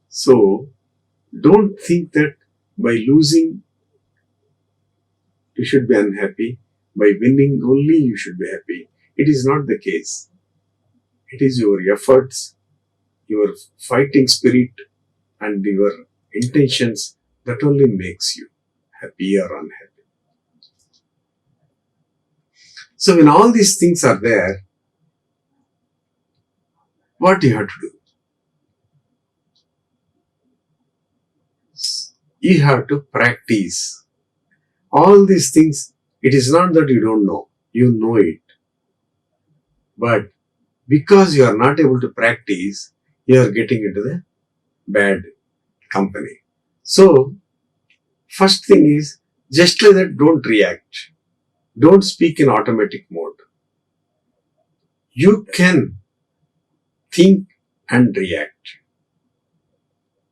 So, don't think that by losing you should be unhappy, by winning only you should be happy. It is not the case. It is your efforts, your fighting spirit, and your intentions that only makes you happy or unhappy. So when all these things are there, what you have to do? You have to practice. All these things, it is not that you don't know. You know it. But because you are not able to practice, you are getting into the bad company. So, first thing is, just like that, don't react. Don't speak in automatic mode. You can think and react.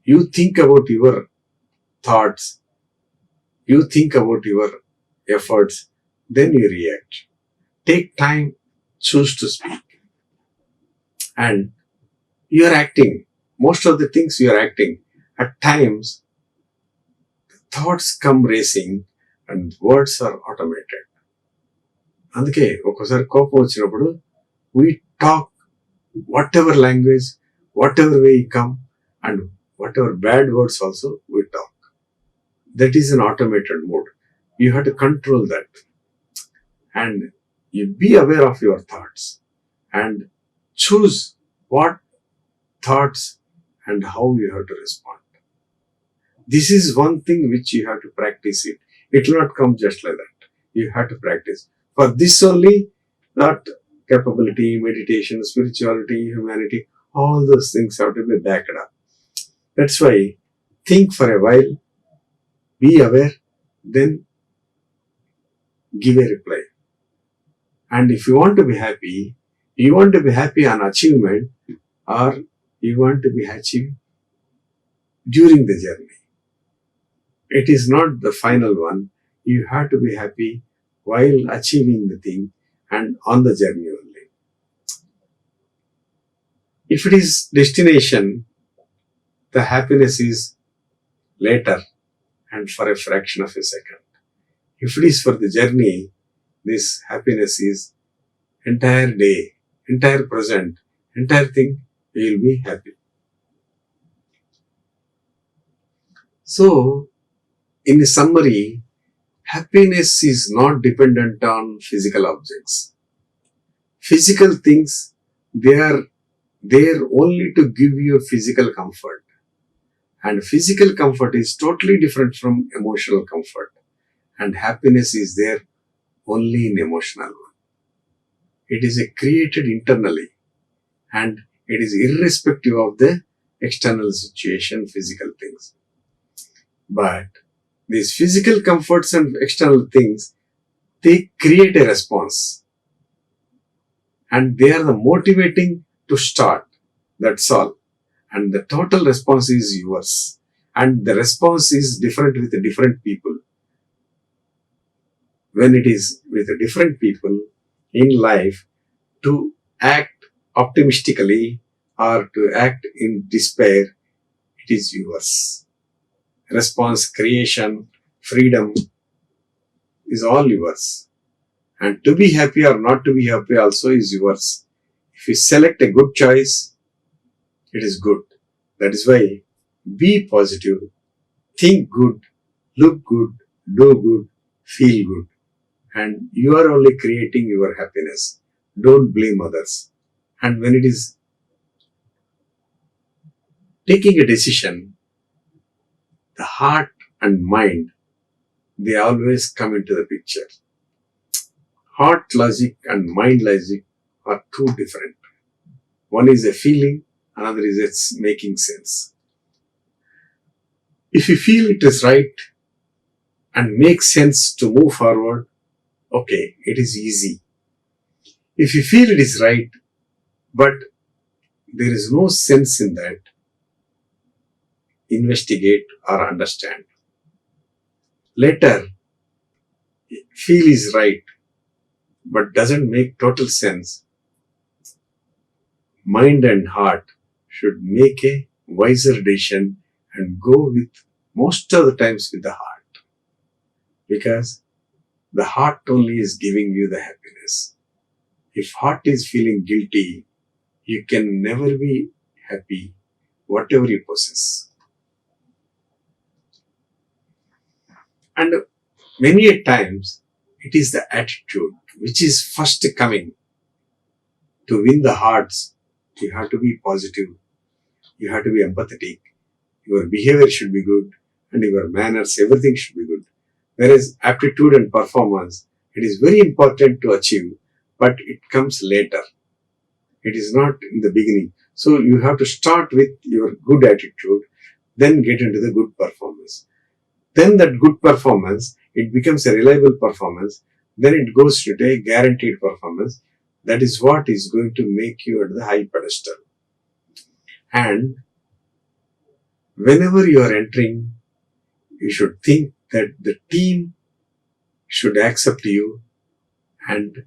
You think about your thoughts. You think about your efforts. Then you react. Take time, choose to speak. And you are acting. Most of the things you are acting. At times, thoughts come racing and words are automated. అందుకే ఒక్కోసారి కోపం వచ్చినప్పుడు we talk whatever language, whatever way you come, and whatever bad words also we talk. That is an automated mode. You have to control that. And you be aware of your thoughts and choose what thoughts and how you have to respond. This is one thing which you have to practice it. It will not come just like that. You have to practice. For this only, that capability, meditation, spirituality, humanity, all those things have to be backed up. That's why think for a while, be aware, then give a reply. And if you want to be happy, you want to be happy on achievement or you want to be happy during the journey. It is not the final one. You have to be happy while achieving the thing and on the journey only. If it is destination, the happiness is later and for a fraction of a second. If it is for the journey, this happiness is entire day, entire present, entire thing, you will be happy. So, in a summary, happiness is not dependent on physical objects. Physical things, they are there only to give you physical comfort. And physical comfort is totally different from emotional comfort. And happiness is there only in emotional one. It is created internally and it is irrespective of the external situation, physical things. But these physical comforts and external things, they create a response. And they are the motivating to start. That's all. And the total response is yours. And the response is different with the different people. When it is with the different people in life, to act optimistically or to act in despair, it is yours. Response, creation, freedom is all yours. And to be happy or not to be happy also is yours. If you select a good choice, it is good. That is why be positive, think good, look good, do good, feel good. And you are only creating your happiness. Don't blame others. And when it is taking a decision, the heart and mind, they always come into the picture. Heart logic and mind logic are two different. One is a feeling, another is it's making sense. If you feel it is right and makes sense to move forward, okay, it is easy. If you feel it is right, but there is no sense in that, investigate or understand. Later, feel is right, but doesn't make total sense. Mind and heart should make a wiser decision and go with most of the times with the heart. Because the heart only is giving you the happiness. If heart is feeling guilty, you can never be happy, whatever you possess. And many a times, it is the attitude which is first coming. To win the hearts, you have to be positive, you have to be empathetic, your behavior should be good, and your manners, everything should be good. Whereas aptitude and performance, it is very important to achieve, but it comes later. It is not in the beginning. So you have to start with your good attitude, then get into the good performance. Then that good performance, it becomes a reliable performance. Then it goes to a guaranteed performance. That is what is going to make you at the high pedestal. And whenever you are entering, you should think that the team should accept you and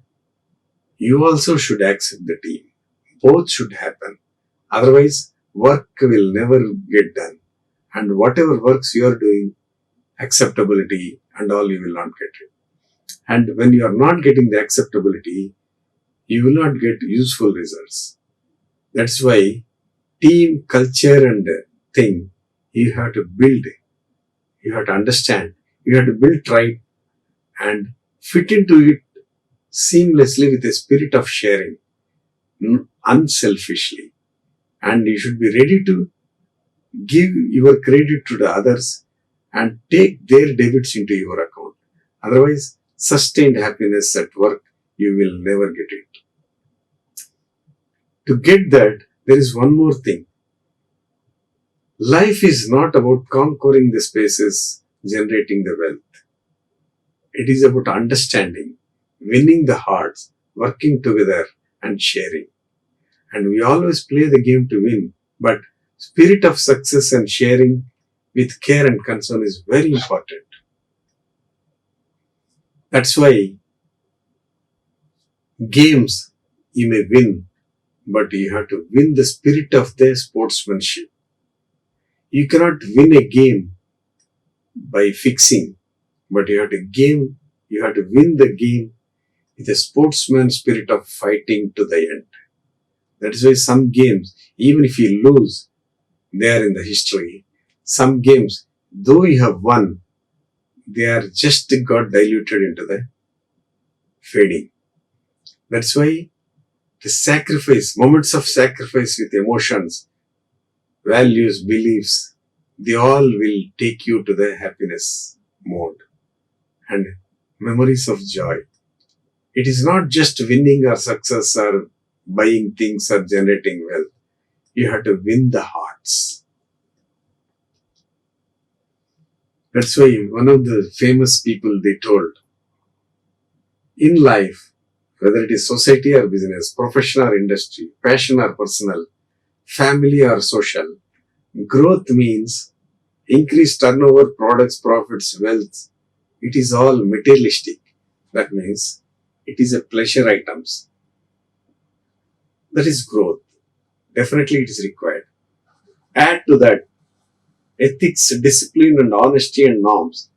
you also should accept the team. Both should happen. Otherwise, work will never get done. And whatever works you are doing, acceptability and all, you will not get it. And when you are not getting the acceptability, you will not get useful results. That's why team culture and thing, you have to build, you have to understand, you have to build right and fit into it seamlessly with a spirit of sharing, unselfishly. And you should be ready to give your credit to the others and take their debits into your account. Otherwise, sustained happiness at work, you will never get it. To get that, there is one more thing. Life is not about conquering the spaces, generating the wealth. It is about understanding, winning the hearts, working together and sharing. And we always play the game to win, but spirit of success and sharing with care and concern is very important. That's why games you may win, but you have to win the spirit of the sportsmanship. You cannot win a game by fixing, but you have to win the game with a sportsman spirit of fighting to the end. That is why some games, even if you lose, they are in the history. Some games, though you have won, they are just got diluted into the fading. That's why the sacrifice, moments of sacrifice with emotions, values, beliefs, they all will take you to the happiness mode and memories of joy. It is not just winning or success or buying things or generating wealth. You have to win the hearts. That's why one of the famous people they told, in life, whether it is society or business, profession or industry, passion or personal, family or social, growth means increased turnover, products, profits, wealth. It is all materialistic. That means it is a pleasure items. That is growth. Definitely it is required. Add to that ethics, discipline and honesty and norms.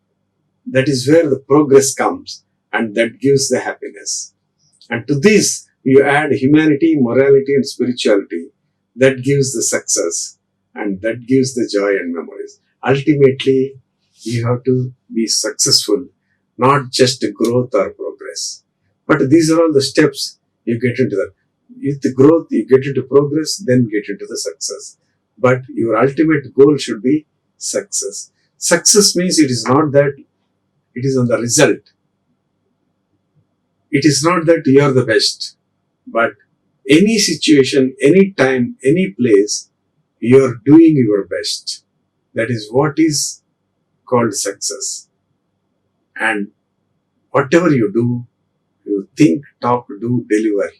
That is where the progress comes and that gives the happiness. And to this, you add humanity, morality and spirituality. That gives the success and that gives the joy and memories. Ultimately, you have to be successful, not just growth or progress. But these are all the steps you get into that. With the growth, you get into progress, then get into the success. But your ultimate goal should be success. Success means it is not that it is on the result. It is not that you are the best, but any situation, any time, any place, you are doing your best. That is what is called success. And whatever you do, you think, talk, do, deliver.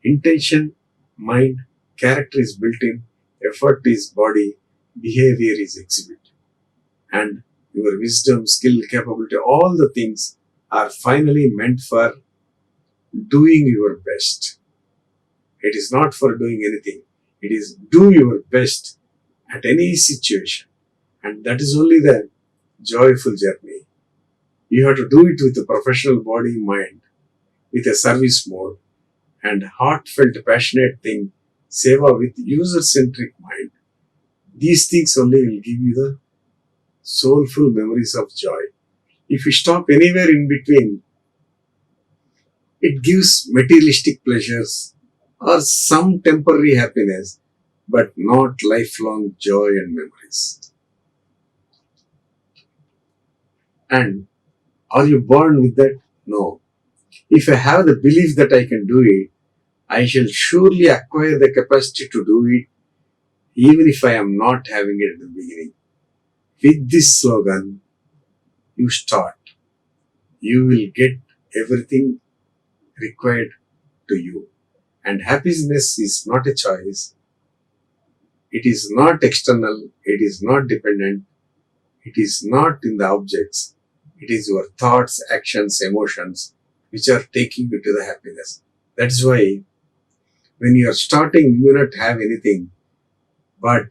Intention, mind, character is built in, effort is body, behavior is exhibit. And your wisdom, skill, capability, all the things are finally meant for doing your best. It is not for doing anything. It is do your best at any situation. And that is only the joyful journey. You have to do it with a professional body, mind, with a service mode, and heartfelt, passionate thing, seva with user-centric mind. These things only will give you the soulful memories of joy. If you stop anywhere in between, it gives materialistic pleasures or some temporary happiness, but not lifelong joy and memories. And are you born with that? No. If I have the belief that I can do it, I shall surely acquire the capacity to do it, even if I am not having it at the beginning. With this slogan, you start. You will get everything required to you. And happiness is not a choice. It is not external. It is not dependent. It is not in the objects. It is your thoughts, actions, emotions which are taking you to the happiness. That's why when you are starting, you will not have anything, but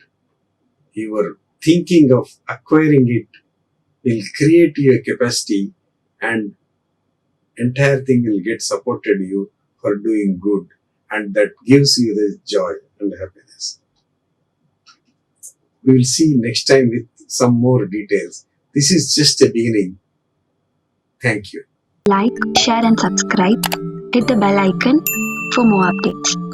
your thinking of acquiring it will create you a capacity and entire thing will get supported you for doing good, and that gives you the joy and happiness. We will see next time with some more details. This is just a beginning. Thank you. Like, share and subscribe. Hit the bell icon for more updates.